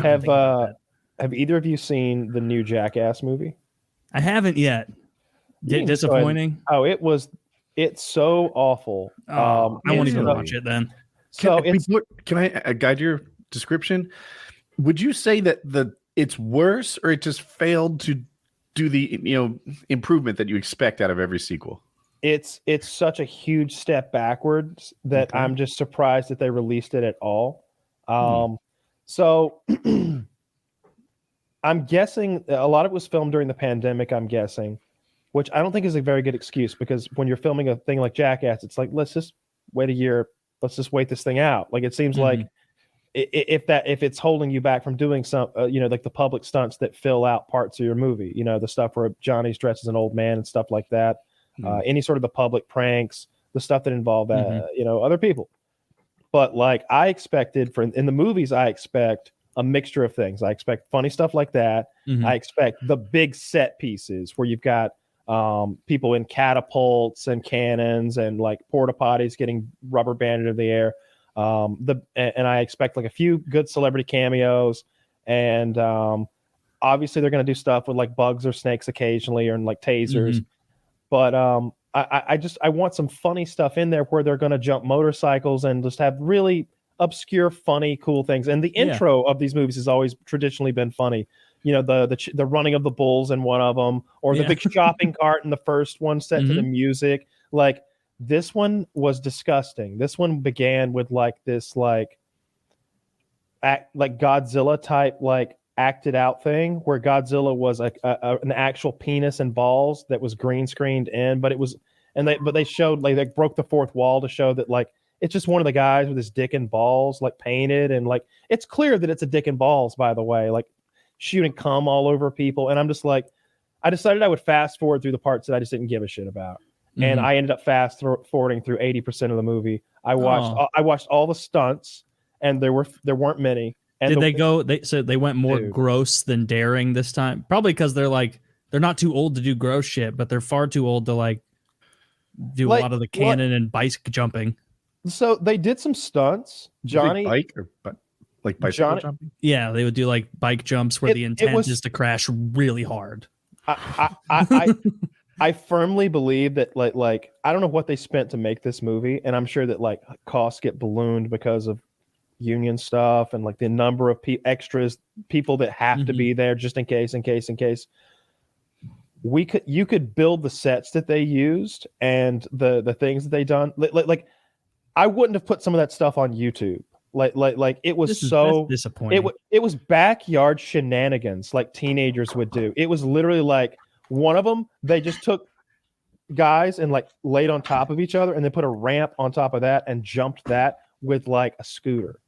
been thinking about that. Have either of you seen the new Jackass movie? I haven't yet. Disappointing. Oh, it's so awful. I won't even watch it then. So can I guide your description? Would you say that it's worse, or it just failed to do the improvement that you expect out of every sequel? It's such a huge step backwards that I'm just surprised that they released it at all. So I'm guessing a lot of it was filmed during the pandemic, I'm guessing, which I don't think is a very good excuse, because when you're filming a thing like Jackass, it's like, let's just wait a year. Let's just wait this thing out. Like, it seems like if it's holding you back from doing some, like the public stunts that fill out parts of your movie, the stuff where Johnny's dressed as an old man and stuff like that, any sort of the public pranks, the stuff that involve, other people. But like I expected in the movies, I expect a mixture of things. I expect funny stuff like that. I expect the big set pieces where you've got people in catapults and cannons and like porta potties getting rubber banded in the air. And I expect like a few good celebrity cameos, and obviously they're going to do stuff with like bugs or snakes occasionally, or like tasers. But I want some funny stuff in there where they're going to jump motorcycles and just have really obscure, funny, cool things. And the intro of these movies has always traditionally been funny. The running of the bulls in one of them, or the big shopping cart in the first one set to the music. Like, this one was disgusting. This one began with like this like Godzilla type like acted out thing, where Godzilla was an actual penis and balls that was green screened in, but they showed like they broke the fourth wall to show that like it's just one of the guys with his dick and balls like painted, and like it's clear that it's a dick and balls, by the way, like shooting cum all over people. And I'm just like, I decided I would fast forward through the parts that I just didn't give a shit about. And I ended up fast forwarding through 80% of the movie. I watched all the stunts, and there weren't many. And Did they go? They went more gross than daring this time. Probably because they're not too old to do gross shit, but they're far too old to like do a lot of the cannon and bike jumping. So they did some stunts. Johnny, bike or like bicycle jumping? Yeah, they would do like bike jumps where the intent is to crash really hard. I firmly believe that like I don't know what they spent to make this movie, and I'm sure that like costs get ballooned because of union stuff and like the number of extras, people that have to be there just in case. You could build the sets that they used and the things that they done. Like I wouldn't have put some of that stuff on YouTube. Like it was so disappointing. It was backyard shenanigans like teenagers would do. It was literally like, one of them, they just took guys and like laid on top of each other, and then put a ramp on top of that and jumped that with like a scooter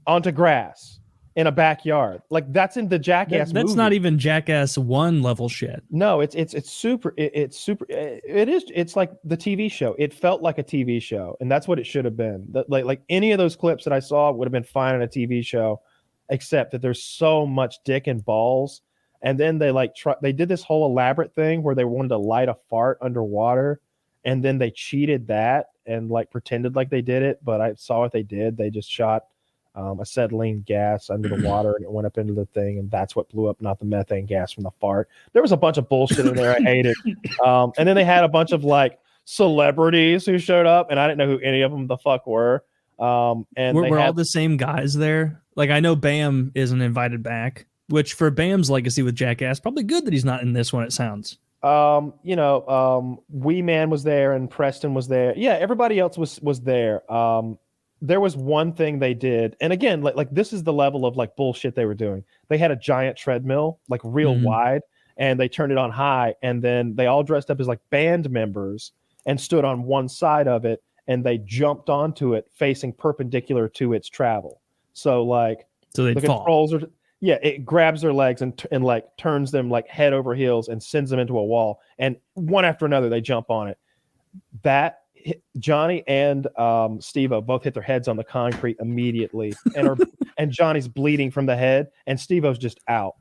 onto grass in a backyard. Like, that's in the Jackass movie. That's not even Jackass 1 level shit. No, it's super. It's like the TV show. It felt like a TV show, and that's what it should have been. Like any of those clips that I saw would have been fine on a TV show, except that there's so much dick and balls. And then they did this whole elaborate thing where they wanted to light a fart underwater, and then they cheated that and like pretended like they did it. But I saw what they did. They just shot acetylene gas under the water, and it went up into the thing, and that's what blew up, not the methane gas from the fart. There was a bunch of bullshit in there. I hated. And then they had a bunch of like celebrities who showed up, and I didn't know who any of them the fuck were. And were all the same guys there? Like, I know Bam isn't invited back. Which, for Bam's legacy with Jackass, probably good that he's not in this one, it sounds. Wee Man was there, and Preston was there. Yeah, everybody else was there. There was one thing they did, and again, like this is the level of like bullshit they were doing. They had a giant treadmill, like real wide, and they turned it on high, and then they all dressed up as like band members and stood on one side of it, and they jumped onto it facing perpendicular to its travel. So the controls are... Yeah, it grabs their legs and like turns them like head over heels and sends them into a wall. And one after another, they jump on it. Johnny and Steve-O both hit their heads on the concrete immediately, and Johnny's bleeding from the head, and Steve-O's just out.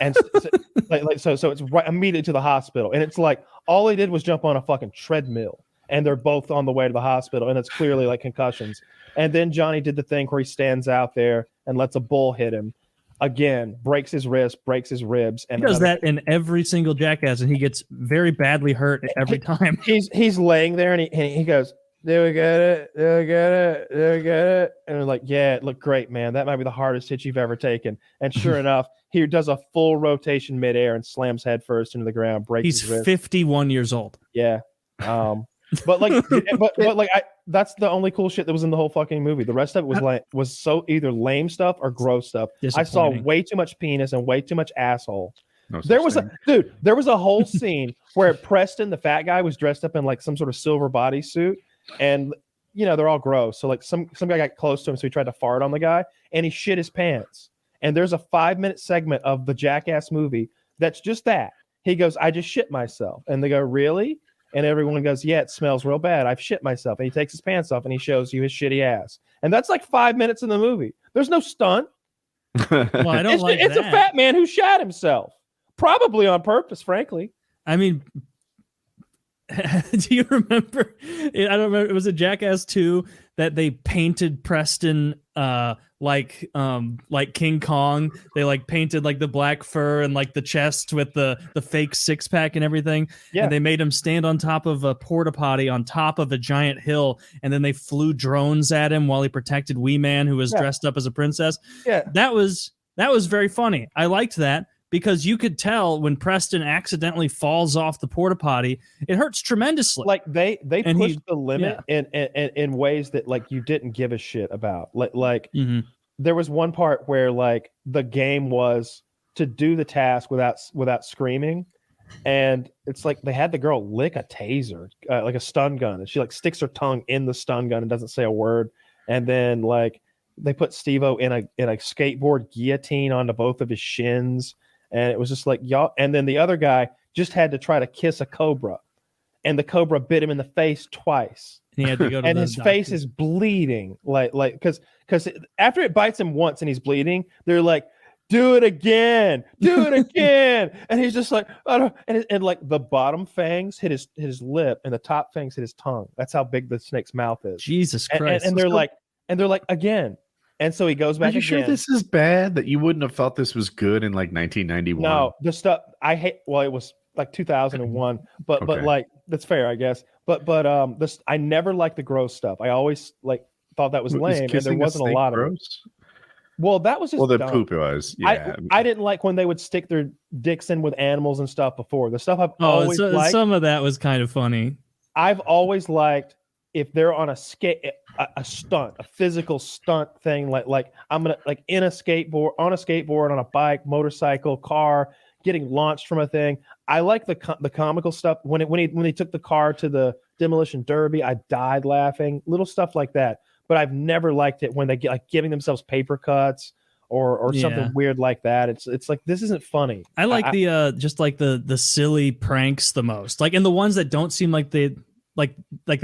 And so it's right immediately to the hospital. And it's like all they did was jump on a fucking treadmill, and they're both on the way to the hospital, and it's clearly like concussions. And then Johnny did the thing where he stands out there and lets a bull hit him. again, breaks his wrist, breaks his ribs, and he does that in every single Jackass, and he gets very badly hurt every time. He's laying there, and he goes, "Do we get it? Do we get it? Do we get it?" And we're like, "Yeah, it looked great, man. That might be the hardest hit you've ever taken." And sure enough, he does a full rotation midair and slams headfirst into the ground, breaks his wrist. 51 years old. Yeah. But that's the only cool shit that was in the whole fucking movie. The rest of it was so either lame stuff or gross stuff. I saw way too much penis and way too much asshole. There was a whole scene where Preston, the fat guy, was dressed up in like some sort of silver bodysuit, and they're all gross. So like some guy got close to him, so he tried to fart on the guy, and he shit his pants. And there's a 5-minute segment of the Jackass movie that's just that. He goes, "I just shit myself," and they go, "Really?" And everyone goes, "Yeah, it smells real bad. I've shit myself." And he takes his pants off and he shows you his shitty ass. And that's like 5 minutes in the movie. There's no stunt. Well, I don't like it's that. a fat man who shat himself, probably on purpose, frankly. I mean, do you remember? I don't remember. It was a Jackass 2 that they painted Preston like King Kong. They like painted like the black fur and like the chest with the fake 6-pack and everything. Yeah. And they made him stand on top of a porta potty on top of a giant hill, and then they flew drones at him while he protected Wee Man, who was dressed up as a princess. Yeah, that was very funny. I liked that. Because you could tell when Preston accidentally falls off the porta potty, it hurts tremendously. Like they pushed the limit in ways that like you didn't give a shit about. Like there was one part where like the game was to do the task without screaming, and it's like they had the girl lick a taser, like a stun gun, and she like sticks her tongue in the stun gun and doesn't say a word, and then like they put Steve-O in a skateboard guillotine onto both of his shins. And it was just like, y'all. And then the other guy just had to try to kiss a cobra, and the cobra bit him in the face twice. He had to go to and his face is bleeding, like because after it bites him once and he's bleeding, they're like, "Do it again, do it again." And he's just like, "Oh," and like the bottom fangs hit his lip, and the top fangs hit his tongue. That's how big the snake's mouth is. Jesus Christ! And they're like again. And so he goes back. Are you sure this is bad? That you wouldn't have thought this was good in like 1991? No, the stuff I hate. Well, it was like 2001, but like that's fair, I guess. But this I never liked the gross stuff. I always like thought that was lame, and there wasn't a lot of it. Well, that was just the dumb. poop was. Yeah, I didn't like when they would stick their dicks in with animals and stuff before. The stuff I've always liked. Some of that was kind of funny. I've always liked if they're on a stunt, a physical stunt thing, like I'm gonna like on a skateboard, on a bike, motorcycle, car, getting launched from a thing. I like the comical stuff. When he took the car to the demolition derby, I died laughing. Little stuff like that. But I've never liked it when they get like giving themselves paper cuts or something weird like that. It's like, this isn't funny. I like just like the silly pranks the most. Like, and the ones that don't seem like they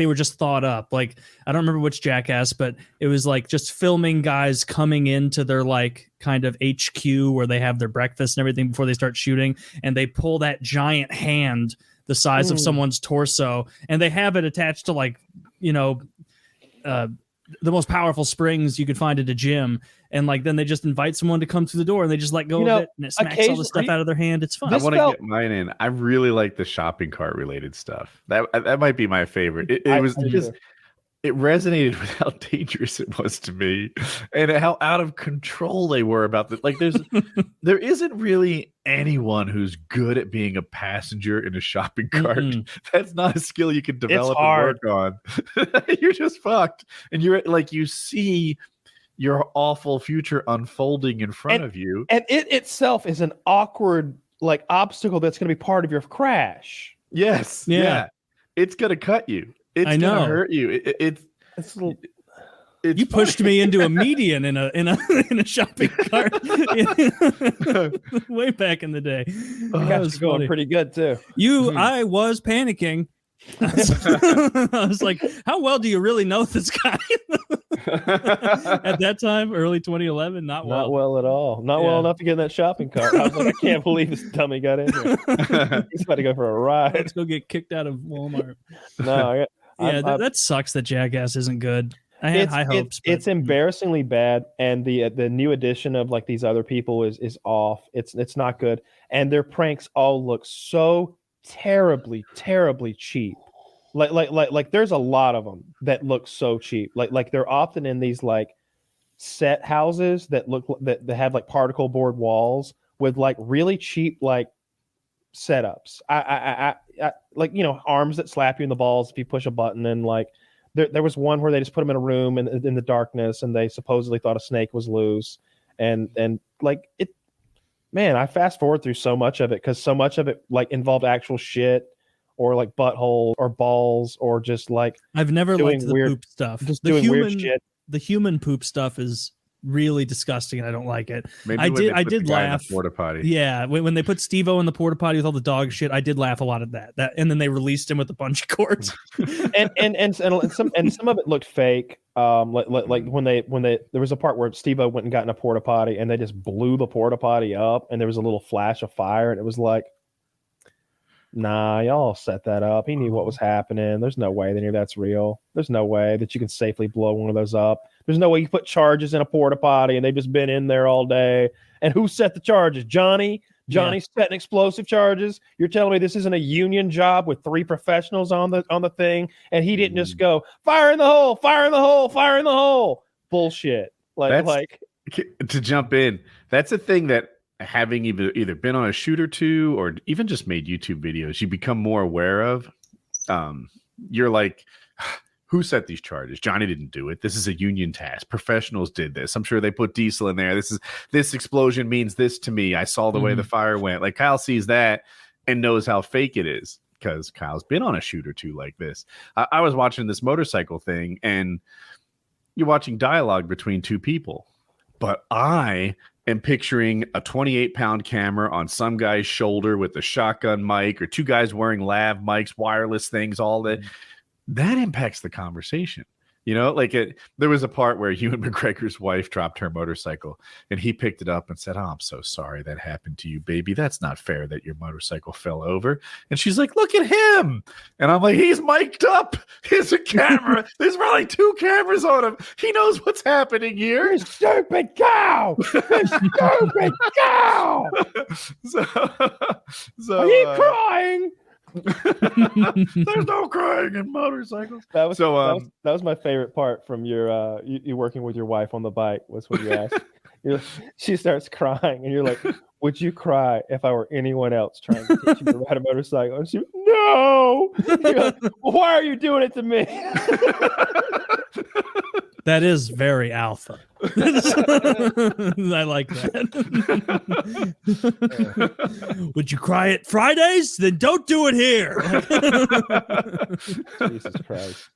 were just thought up. Like, I don't remember which Jackass, but it was like just filming guys coming into their like kind of HQ where they have their breakfast and everything before they start shooting, and they pull that giant hand the size of someone's torso, and they have it attached to like the most powerful springs you could find at a gym, and like then they just invite someone to come through the door and they just let go of it, and it smacks all the stuff out of their hand. It's fun. I want to get mine in. I really like the shopping cart related stuff. That might be my favorite. It resonated with how dangerous it was to me and how out of control they were about this. Like there isn't really anyone who's good at being a passenger in a shopping cart. That's not a skill you can develop and work on. You're just fucked. And you're like, you see your awful future unfolding in front of you. And it itself is an awkward like obstacle that's going to be part of your crash. Yes. Yeah. It's going to cut you. It's gonna hurt you. You pushed me into a median in a shopping cart way back in the day. That was going pretty good too. I was panicking. I was like, how well do you really know this guy? At that time, early 2011, not well at all. Not well enough to get in that shopping cart. I was like, I can't believe this dummy got in here. He's about to go for a ride. Let's go get kicked out of Walmart. No, that sucks that Jackass isn't good. I had high hopes. It's embarrassingly bad, and the new addition of like these other people is off. It's not good, and their pranks all look so terribly cheap. Like there's a lot of them that look so cheap. Like they're often in these like set houses that that have like particle board walls with like really cheap like setups. I like, you know, arms that slap you in the balls if you push a button, and like there was one where they just put them in a room in the darkness, and they supposedly thought a snake was loose, and like it. Man, I fast forward through so much of it because so much of it like involved actual shit or like butthole or balls or just like I've never liked the weird poop stuff. just the doing human, weird shit. The human poop stuff is really disgusting, and I don't like it. Maybe I did laugh. Porta potty. Yeah, when they put Steve-O in the porta potty with all the dog shit, I did laugh a lot at that. And then they released him with a bunch of cords. and some of it looked fake. Like when they there was a part where Steve-O went and got in a porta potty, and they just blew the porta potty up, and there was a little flash of fire, and it was like, nah, y'all set that up. He knew what was happening. There's no way they knew that's real. There's no way that you can safely blow one of those up. There's no way you put charges in a porta potty and they've just been in there all day. And who set the charges? Johnny setting explosive charges. You're telling me this isn't a union job with 3 professionals on the thing, and he didn't just go fire in the hole, fire in the hole, fire in the hole. Bullshit. Like to jump in. That's a thing that, having either been on a shoot or two, or even just made YouTube videos, you become more aware of. You're like, who set these charges? Johnny didn't do it. This is a union task. Professionals did this. I'm sure they put diesel in there. This explosion means this to me. I saw the way the fire went. Like, Kyle sees that and knows how fake it is because Kyle's been on a shoot or two like this. I was watching this motorcycle thing, and you're watching dialogue between 2 people, but I am picturing a 28-pound camera on some guy's shoulder with a shotgun mic, or 2 guys wearing lav mics, wireless things, all that. That impacts the conversation. You know, like there was a part where Ewan McGregor's wife dropped her motorcycle, and he picked it up and said, "Oh, I'm so sorry that happened to you, baby. That's not fair that your motorcycle fell over." And she's like, "Look at him." And I'm like, he's mic'd up. Here's a camera. There's probably 2 cameras on him. He knows what's happening here. You stupid cow! You stupid cow! So are you crying? There's no crying in motorcycles. That was my favorite part from your you working with your wife on the bike, was when you asked. She starts crying, and you're like, "Would you cry if I were anyone else trying to teach you to ride a motorcycle?" And she, "No." You're like, "Well, why are you doing it to me?" That is very alpha. I like that. Would you cry at Fridays? Then don't do it here. Jesus Christ.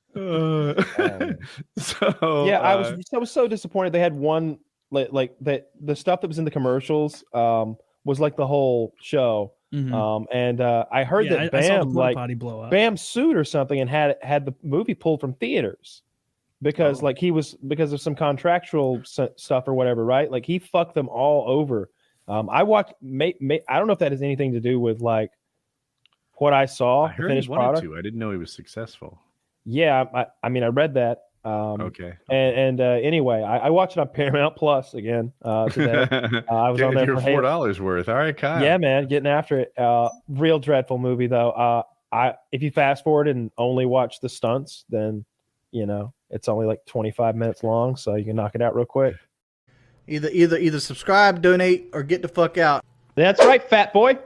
I was so disappointed. They had one like that. The stuff that was in the commercials was like the whole show. And I heard that Bam sued or something and had the movie pulled from theaters. Because because of some contractual stuff or whatever, right? Like, he fucked them all over. I watched. I don't know if that has anything to do with like what I saw. I heard finished he wanted product. to. I didn't know he was successful. Yeah, I mean, I read that. Okay. And anyway, I watched it on Paramount Plus again today. I was on there for $4 $4 worth. All right, Kyle. Yeah, man, getting after it. Real dreadful movie though. If you fast forward and only watch the stunts, then you know it's only like 25 minutes long, so you can knock it out real quick. Either subscribe, donate, or get the fuck out. That's right, fat boy.